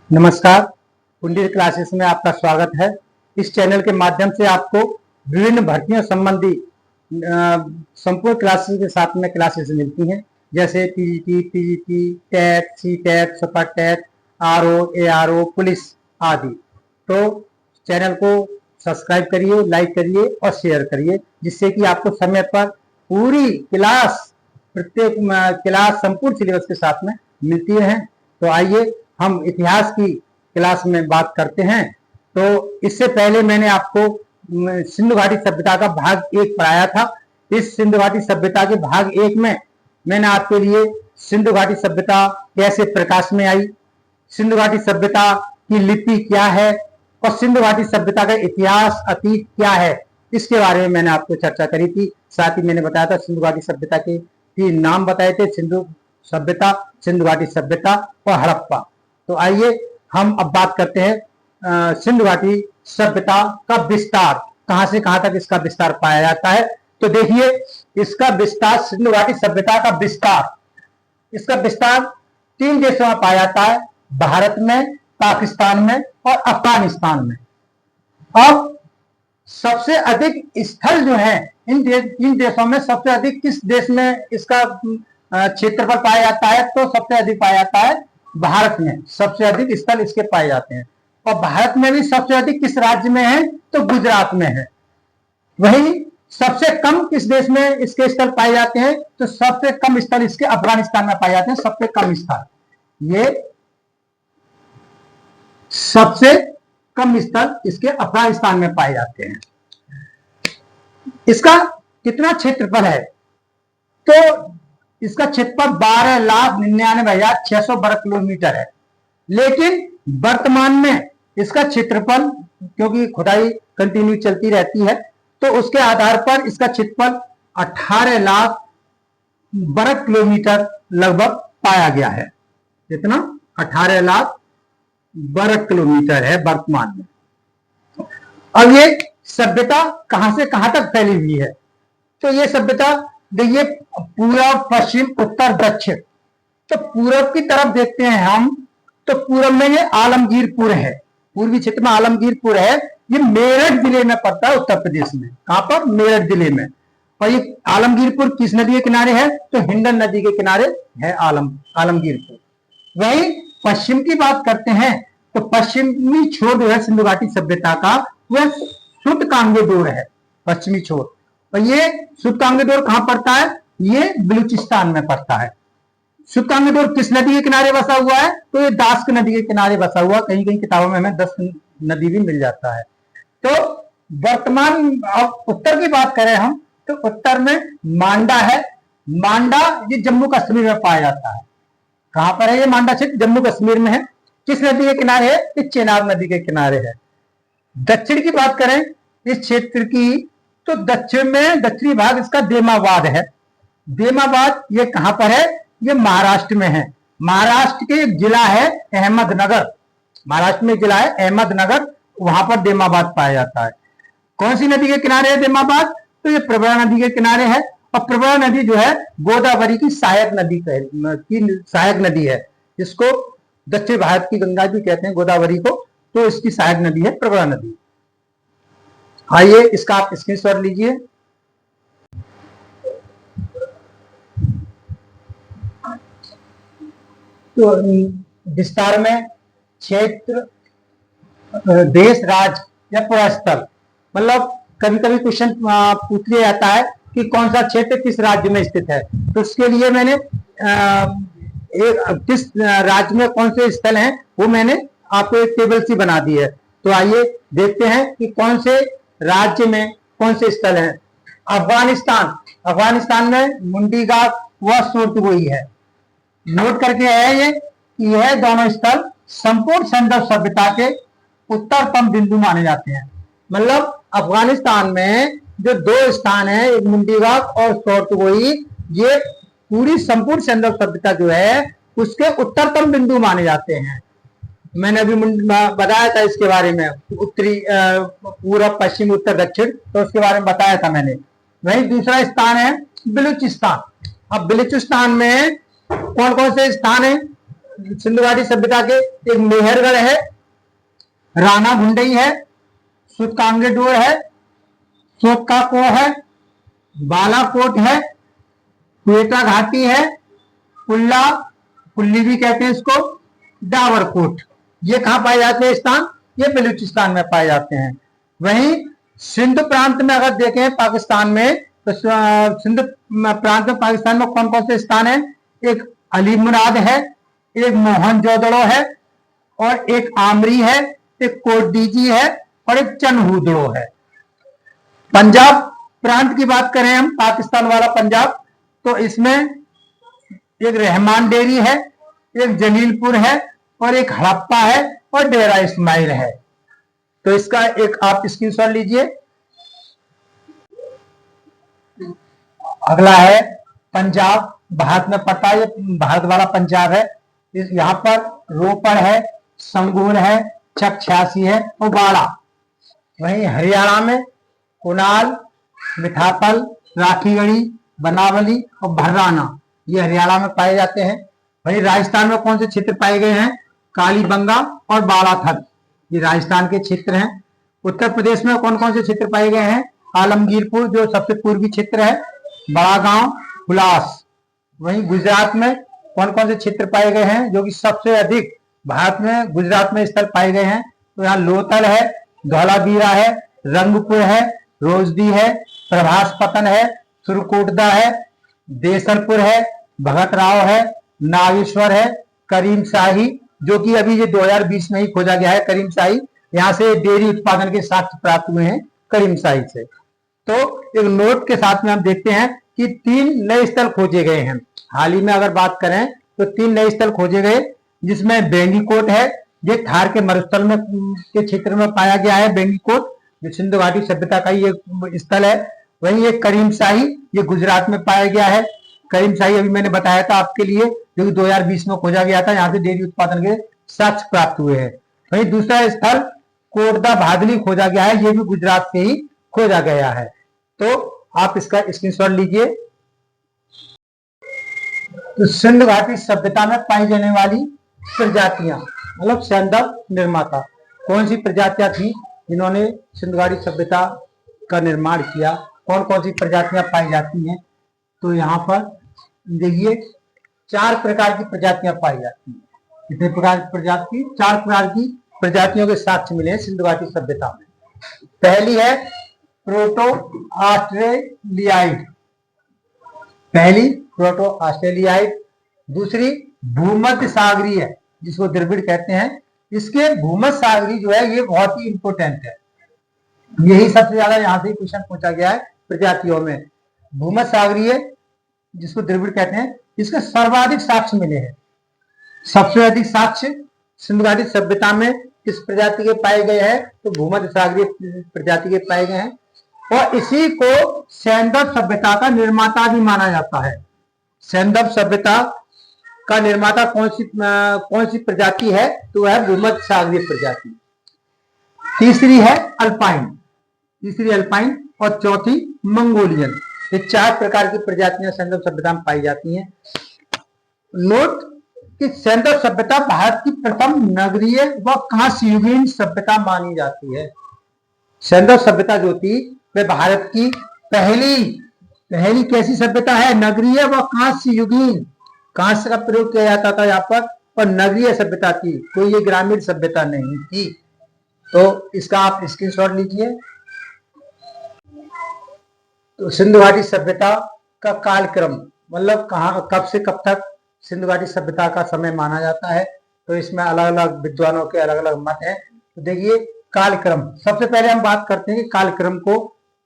नमस्कार। कुंडली क्लासेस में आपका स्वागत है। इस चैनल के माध्यम से आपको विभिन्न भर्तियों संबंधी संपूर्ण क्लासेस के साथ में क्लासेस मिलती हैं, जैसे PGT, TET, CTET, super TET, RO, ARO, police आदि। तो चैनल को सब्सक्राइब करिए, लाइक करिए और शेयर करिए, जिससे कि आपको समय पर पूरी क्लास, प्रत्येक क्लास संपूर्ण सिलेबस के साथ में मिलती है। तो आइए हम इतिहास की क्लास में बात करते हैं। तो इससे पहले मैंने आपको सिंधु घाटी सभ्यता का भाग 1 पढ़ाया था। इस सिंधु घाटी सभ्यता के भाग 1 में मैंने आपके लिए सिंधु घाटी सभ्यता कैसे प्रकाश में आई, सिंधु घाटी सभ्यता की लिपि क्या है और सिंधु घाटी सभ्यता का इतिहास अतीत क्या है, इसके बारे में मैंने आपको चर्चा करी थी। साथ ही मैंने बताया था सिंधु घाटी सभ्यता के 3 नाम बताए थे, सिंधु सभ्यता, सिंधु घाटी सभ्यता और हड़प्पा। तो आइए हम अब बात करते हैं सिंधु घाटी सभ्यता का विस्तार, कहां से कहां तक इसका विस्तार पाया जाता है। तो देखिए, इसका विस्तार, सिंधु घाटी सभ्यता का विस्तार, इसका विस्तार 3 देशों में पाया जाता है, भारत में, पाकिस्तान में और अफगानिस्तान में। अब सबसे अधिक स्थल जो है इन देशों में, सबसे अधिक किस देश में इसका क्षेत्रफल पाया जाता है, तो सबसे अधिक पाया जाता है भारत में। सबसे अधिक स्थल इसके पाए जाते हैं। और भारत में भी सबसे अधिक किस राज्य में है, तो गुजरात में है। वहीं सबसे कम किस देश में इसके स्थल पाए जाते हैं, तो सबसे कम स्थल इसके अफगानिस्तान में पाए जाते हैं। सबसे कम स्थल, ये सबसे कम स्थल इसके अफगानिस्तान में पाए जाते हैं। इसका कितना क्षेत्रफल है, तो इसका क्षेत्रफल 12,99,600 वर्ग किलोमीटर है। लेकिन वर्तमान में इसका क्षेत्रफल, क्योंकि खुदाई कंटिन्यू चलती रहती है, तो उसके आधार पर इसका क्षेत्रफल 18 लाख वर्ग किलोमीटर लगभग पाया गया है। कितना? 18 लाख वर्ग किलोमीटर है वर्तमान में। अब ये सभ्यता कहां से कहां तक फैली हुई है, तो ये सभ्यता देखिए, पूर्व, पश्चिम, उत्तर, दक्षिण। तो पूर्व की तरफ देखते हैं हम, तो पूर्व में ये आलमगीरपुर है, पूर्वी क्षेत्र में आलमगीरपुर है। ये मेरठ जिले में पड़ता है, उत्तर प्रदेश में। कहां पर? मेरठ जिले में। और ये आलमगीरपुर किस नदी के किनारे है, तो हिंडन नदी के किनारे है आलमगीरपुर। वहीं पश्चिम की बात करते हैं, तो पश्चिमी छोर जो है सिंधु घाटी सभ्यता का, वह सूतकांगेदोर है, पश्चिमी छोर। और ये सूतकांगेदोर कहां पड़ता है, ये बलूचिस्तान में पड़ता है। सूतकांगेदोर किस नदी के किनारे बसा हुआ है, तो ये दास्क नदी के किनारे बसा हुआ। कहीं कहीं किताबों में हमें 10 नदी भी मिल जाता है। तो वर्तमान, अब उत्तर की बात करें हम, तो उत्तर में मांडा है। मांडा ये जम्मू कश्मीर में पाया जाता है। कहां पर है ये मांडा क्षेत्र? जम्मू कश्मीर में है। किस नदी के किनारे है? ये चेनाब नदी के किनारे है। दक्षिण की बात करें इस क्षेत्र की, तो दक्षिण में दक्षिणी भाग इसका देमाबाद है। देमाबाद ये कहां पर है? ये महाराष्ट्र में है। महाराष्ट्र के एक जिला है अहमदनगर, महाराष्ट्र में जिला है अहमदनगर, वहां पर देमाबाद पाया जाता है। कौन सी नदी के किनारे है देमाबाद? तो ये प्रवरा नदी के किनारे है। और प्रवरा नदी जो है गोदावरी की सहायक नदी है, जिसको दक्षिण भारत की गंगा भी कहते हैं गोदावरी को, तो इसकी सहायक नदी है प्रवरा नदी। आइए इसका आप स्क्रीनशॉट लीजिए। तो विस्तार में क्षेत्र, देश, राज्य या पुरास्थल, मतलब कभी कभी क्वेश्चन पूछ लिया जाता है कि कौन सा क्षेत्र किस राज्य में स्थित है। तो उसके लिए मैंने किस राज्य में कौन से स्थल हैं, वो मैंने आपको एक टेबल सी बना दी है। तो आइए देखते हैं कि कौन से राज्य में कौन से स्थल हैं। अफगानिस्तान में मुंडीगाग व सोरटुगोई है। नोट करके है ये कि यह दोनों स्थल संपूर्ण सिंधु सभ्यता के उत्तरतम बिंदु माने जाते हैं। मतलब अफगानिस्तान में जो 2 स्थान है, एक मुंडीगाग और सोरटुगोई, ये पूरी संपूर्ण सिंधु सभ्यता जो है उसके उत्तरतम बिंदु माने जाते हैं। मैंने अभी बताया था इसके बारे में, उत्तरी, पूर्व, पश्चिम, उत्तर, दक्षिण, तो उसके बारे में बताया था मैंने। वहीं दूसरा स्थान है बलूचिस्तान। अब बलूचिस्तान में कौन कौन से स्थान है, सिंधु घाटी सभ्यता के एक मेहरगढ़ है, राणा गुंडई है, सुतकांगेडोर है, सोतकाको है, बालाकोट है, क्वेटा घाटी है, पुल्ली भी कहते हैं इसको, डावरकोट। ये कहां पाए जाते हैं स्थान? ये बलूचिस्तान में पाए जाते हैं। वहीं सिंध प्रांत में अगर देखें पाकिस्तान में, तो सिंध प्रांत में पाकिस्तान में कौन कौन से स्थान है? एक अली मुराद है, एक मोहनजोदड़ो है, और एक आमरी है, एक कोटडीजी है, और एक चनहूदड़ो है। पंजाब प्रांत की बात करें हम, पाकिस्तान वाला पंजाब, तो इसमें एक रहमान डेरी है, एक जलीलपुर है, और एक हड़प्पा है, और डेरा इस्माइल है। तो इसका एक आप स्क्रीनशॉट लीजिए। अगला है पंजाब, भारत में पड़ता है, ये भारत वाला पंजाब है। यहाँ पर रोपड़ है, संगरूर है, चक 86 है, और बाड़ा। वहीं हरियाणा में कुनाल, मिठापल, राखीगढ़ी, बनावली और भर्राना, ये हरियाणा में पाए जाते हैं। वहीं राजस्थान में कौन से क्षेत्र पाए गए हैं? कालीबंगा और बालाथल, ये राजस्थान के क्षेत्र हैं। उत्तर प्रदेश में कौन कौन से क्षेत्र पाए गए हैं? आलमगीरपुर, जो सबसे पूर्वी क्षेत्र है, बड़ा गांव, हुलास। वहीं गुजरात में कौन कौन से क्षेत्र पाए गए हैं, जो कि सबसे अधिक भारत में गुजरात में स्थल पाए गए हैं? तो यहाँ लोथल है, धौलावीरा है, रंगपुर है, रोजदी है, प्रभास पतन है, सुरकोटदा है, देसलपुर है, भगत राव है, नागेश्वर है, करीम शाही, जो कि अभी ये 2020 में ही खोजा गया है। करीम शाही, यहाँ से डेयरी उत्पादन के साक्ष्य प्राप्त हुए हैं करीम शाही से। तो एक नोट के साथ में हम देखते हैं कि 3 नए स्थल खोजे गए हैं। हाल ही में अगर बात करें तो 3 नए स्थल खोजे गए, जिसमें बेंगीकोट है, ये थार के मरुस्थल में के क्षेत्र में पाया गया है। बेंगीकोट जो सिंधु घाटी सभ्यता का ही एक स्थल है। वहीं एक करीम शाही, ये गुजरात में पाया गया है। करीम शाही अभी मैंने बताया था आपके लिए, जो कि 2020 में खोजा गया था, यहाँ से डेयरी उत्पादन के साक्ष्य प्राप्त हुए हैं। वहीं दूसरा स्थल कोटदा भादली खोजा गया है, ये भी गुजरात से ही खोजा गया है। तो आप इसका स्क्रीनशॉट लीजिए। तो सिंधु घाटी सभ्यता में पाई जाने वाली प्रजातियां, मतलब सैंधव निर्माता, कौन सी प्रजातियां थी जिन्होंने सिंधु घाटी सभ्यता का निर्माण किया? कौन कौन सी प्रजातियां पाई जाती हैं? तो यहाँ पर देखिए 4 प्रकार की प्रजातियां पाई जाती हैं। कितने प्रकार की प्रजाति? 4 प्रकार की प्रजातियों के साक्ष्य मिले हैं सिंधु घाटी सभ्यता में। पहली है प्रोटो ऑस्ट्रेलियाइड, दूसरी भूमध्य सागरीय, जिसको द्रविड़ कहते हैं। इसके भूमध्य सागरीय जो है ये बहुत ही इंपोर्टेंट है, यही सबसे ज्यादा यहाँ से क्वेश्चन पूछा गया है प्रजातियों में। भूमध्य सागरीय जिसको द्रविड़ कहते हैं, इसके सर्वाधिक साक्ष्य मिले हैं। सबसे अधिक साक्ष्य सिंधु घाटी सभ्यता में किस प्रजाति के पाए गए हैं? तो भूमध्य सागरीय प्रजाति के पाए गए हैं। और इसी को सैंधव सभ्यता का निर्माता भी माना जाता है। सैंधव सभ्यता का निर्माता कौन सी प्रजाति है? तो वह भूमध्य सागरीय प्रजाति। तीसरी है अल्पाइन, और चौथी मंगोलियन। ये 4 प्रकार की प्रजातियां सैंधव सभ्यता में पाई जाती हैं। नोट कि सैंधव सभ्यता भारत की प्रथम नगरीय व कांस्ययुगीन सभ्यता मानी जाती है। सैंधव सभ्यता जो थी वह भारत की पहली कैसी सभ्यता है? नगरीय व कांस्ययुगीन। कांस्य का प्रयोग किया जाता था यहाँ पर, और नगरीय सभ्यता थी, कोई ये ग्रामीण सभ्यता नहीं थी। तो इसका आप स्क्रीनशॉट लीजिए। तो सिंधु घाटी सभ्यता का कालक्रम, मतलब कब से कब तक सिंधु घाटी सभ्यता का समय माना जाता है? तो इसमें अलग अलग विद्वानों के अलग अलग मत हैं। तो देखिए कालक्रम, सबसे पहले हम बात करते हैं कि कालक्रम को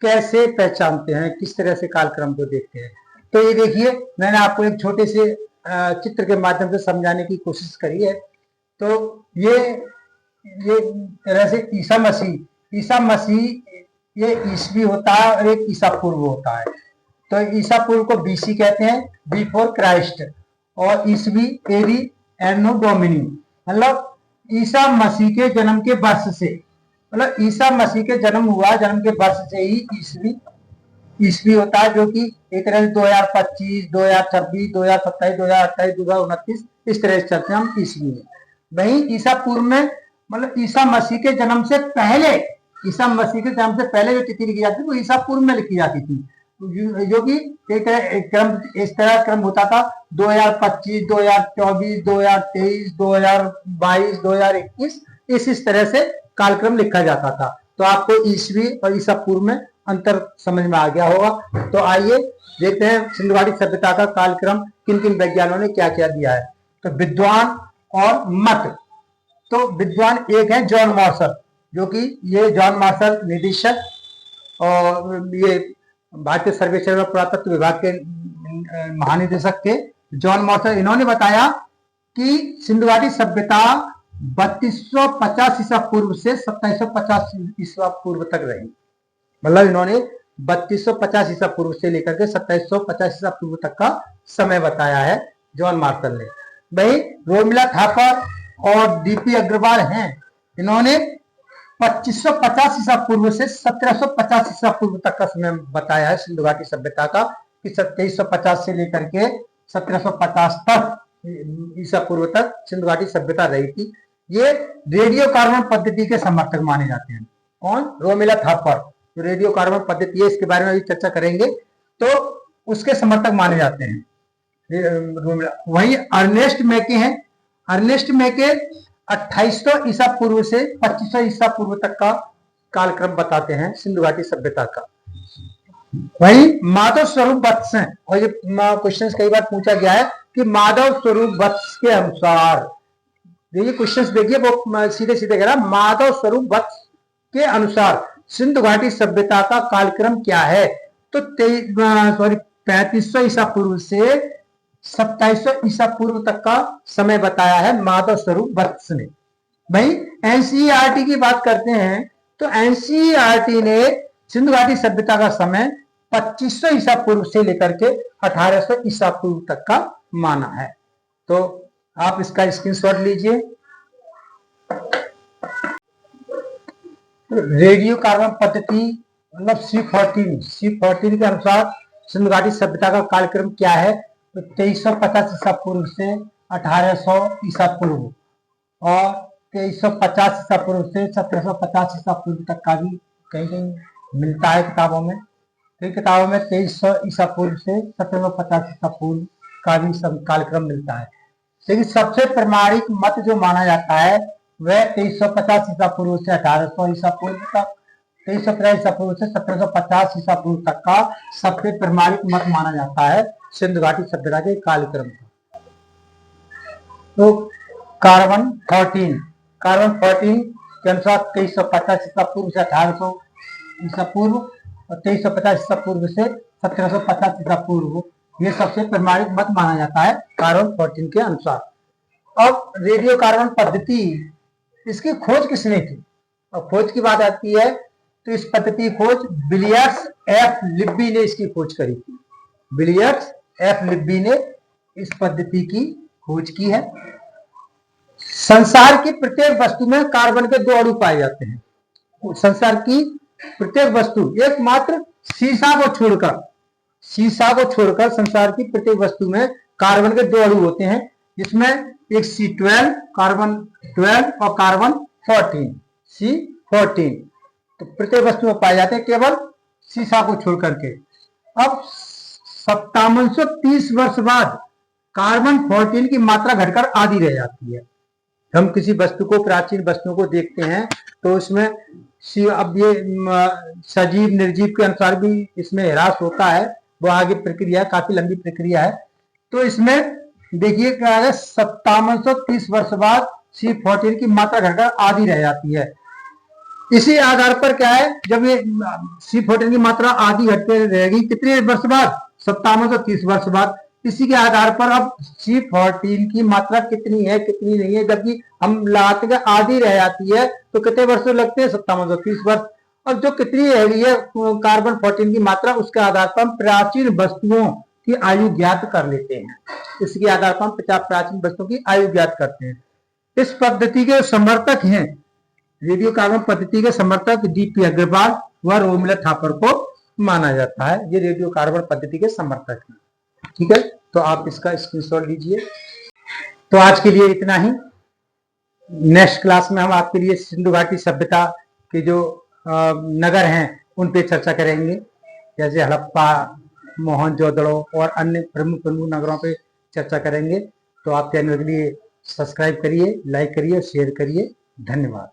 कैसे पहचानते हैं, किस तरह से कालक्रम को देखते हैं। तो ये देखिए, मैंने आपको एक छोटे से चित्र के माध्यम से समझाने की कोशिश करी है। तो ये तरह से ईसा मसीह ये ईसवी होता है और एक ईसा पूर्व होता है। तो ईसा पूर्व को बीसी कहते हैं, बिफोर क्राइस्ट, और ईसवी एडी एनो डोमिनी, मतलब ईसा मसीह के जन्म के वर्ष से, मतलब ईसा मसीह के जन्म हुआ, जन्म के वर्ष से ही ईसवी ईस्वी होता है, जो कि एक तरह से 2025, 2026, 2027, 2028, 2029 इस तरह से चलते हैं हम ईस्वी में। वहीं ईसा पूर्व में मतलब ईसा मसीह के जन्म से पहले, ईसा मसीह के जन्म से पहले जो तिथि लिखी जाती थी वो ईसा पूर्व में लिखी जाती थी, जो कि एक क्रम, इस तरह क्रम होता था 2025, 2024, 2023, 2022, 2021 इस तरह से कालक्रम लिखा जाता था। तो आपको ईस्वी और ईसा पूर्व में अंतर समझ में आ गया होगा। तो आइए देखते हैं सिंधु घाटी सभ्यता का कालक्रम किन किन वैज्ञानिकों ने क्या क्या दिया है। तो विद्वान और मत, तो विद्वान एक है जॉन मार्शल, जो कि ये जॉन मार्शल निदेशक और ये भारतीय सर्वेक्षण और पुरातत्व विभाग के महानिदेशक थे जॉन मार्शल। इन्होंने बताया कि सिंधु घाटी सभ्यता 3250 ईसा पूर्व से 2750 ईसा पूर्व तक रही। मतलब इन्होंने 3250 ईसा पूर्व से लेकर के 2750 ईसा पूर्व तक का समय बताया है जॉन मार्शल ने। वही रोमिला थापर और डीपी अग्रवाल हैं, इन्होंने 2550 ईसा पूर्व से 1750 ईसा पूर्व तक का समय बताया है सिंधु घाटी सभ्यता का, कि 2350 से लेकर के 1750 तक ईसा पूर्व तक सिंधु घाटी सभ्यता रही थी। ये रेडियो कार्बन पद्धति के समर्थक माने जाते हैं। कौन? रोमिला थापर, जो रेडियो कार्बन पद्धति है इसके बारे में भी चर्चा करेंगे, तो उसके समर्थक माने जाते हैं। वहीं अर्नेस्ट मैके हैं, अर्नेस्ट मैके 2800 ईसा पूर्व से 2500 ईसा पूर्व तक का कालक्रम बताते हैं सिंधु घाटी सभ्यता का। वही माधव स्वरूप वत्स हैं, और ये क्वेश्चन कई बार पूछा गया है कि माधव स्वरूप वत्स के अनुसार, देखिए क्वेश्चन देखिए वो सीधे सीधे कह रहा, माधव स्वरूप वत्स के अनुसार सिंधु घाटी सभ्यता का कालक्रम क्या है? तो 3500 ईसा पूर्व से 2700 ईसा पूर्व तक का समय बताया है माधव स्वरूप वत्स ने। भाई एनसीईआरटी की बात करते हैं, तो एनसीईआरटी ने सिंधु घाटी सभ्यता का समय 2500 ईसा पूर्व से लेकर के 1800 ईसा पूर्व तक का माना है। तो आप इसका स्क्रीनशॉट लीजिए। रेडियो कार्बन पद्धति मतलब C14 के अनुसार सिंधु घाटी सभ्यता का कालक्रम क्या है? तो 2350 ईसा पूर्व से 1800 ईसा पूर्व, और 2350 ईसा पूर्व से 1750 ईसा पूर्व तक का भी कहीं कहीं मिलता है किताबों में। कई किताबों में 2300 ईसा पूर्व से 1750 ईसा पूर्व का भी कालक्रम मिलता है। लेकिन सबसे प्रमाणिक मत जो माना जाता है वह 2350 ईसा पूर्व से 1800 ईसा पूर्व तक, 2350 ईसा पूर्व से 1750 ईसा पूर्व तक का सबसे प्रमाणिक मत माना जाता है सिंधु घाटी सभ्यता के कालक्रम का। तो कार्बन 14 के अनुसार 2350 ईसा पूर्व से 1800 ईसा पूर्व और 2350 ईसा पूर्व से 1750 ईसा पूर्व, ये सबसे प्रमाणिक मत माना जाता है कार्बन 14 के अनुसार। अब रेडियो कार्बन पद्धति, इसकी खोज किसने की? और खोज की बात आती है तो इस पद्धति खोज विलियम्स एफ लिब्बी ने इसकी खोज करी थी। विलियम्स एफ लिब्बी ने इस पद्धति की खोज की है। संसार की प्रत्येक वस्तु में कार्बन के 2 अणु पाए जाते हैं। संसार की प्रत्येक वस्तु, एकमात्र शीशा को छोड़कर संसार की प्रत्येक वस्तु में कार्बन के 2 अणु होते हैं, जिसमें एक C12 कार्बन 12 और कार्बन 14 C14, तो प्रत्येक वस्तु में पाए जाते हैं केवल शीशा को छोड़ करके। अब 5730 वर्ष बाद कार्बन 14 की मात्रा घटकर आधी रह जाती है। हम किसी वस्तु को, प्राचीन वस्तुओं को देखते हैं तो उसमें अब ये सजीव निर्जीव के अनुसार भी इसमें ह्रास होता है, वो आगे प्रक्रिया, काफी लंबी प्रक्रिया है। तो इसमें देखिए क्या है, 5730 वर्ष बाद C14 की मात्रा घटकर आधी रह जाती है। इसी आधार पर क्या है, जब ये C14 की मात्रा आधी घटते रहेगी कितने वर्ष बाद? 5730 वर्ष बाद। इसी के आधार पर अब C14 की मात्रा कितनी है कितनी नहीं है, जबकि हम लगाते हैं आधी रह जाती है तो कितने वर्ष लगते हैं? 5730 वर्ष। और जो कितनी रह गई है कार्बन 14 की मात्रा, उसके आधार पर हम प्राचीन वस्तुओं की आयु ज्ञात कर लेते हैं। इसके आधार पर हम प्राचीन वस्तुओं की आयु ज्ञात करते हैं। इस पद्धति के समर्थक हैं, रेडियो कार्बन पद्धति के समर्थक डीपी अग्रवाल व रोमिला थापर को माना जाता है। ये रेडियो कार्बन पद्धति के समर्थक हैं। ठीक है, तो आप इसका स्क्रीनशॉट लीजिए। तो आज के लिए इतना ही। नेक्स्ट क्लास में हम आपके लिए सिंधु घाटी सभ्यता के जो नगर हैं उन पे चर्चा करेंगे, जैसे हड़प्पा, मोहनजोदड़ो और अन्य प्रमुख प्रमुख नगरों पे चर्चा करेंगे। तो आप चैनल के लिए सब्सक्राइब करिए, लाइक करिए, शेयर करिए। धन्यवाद।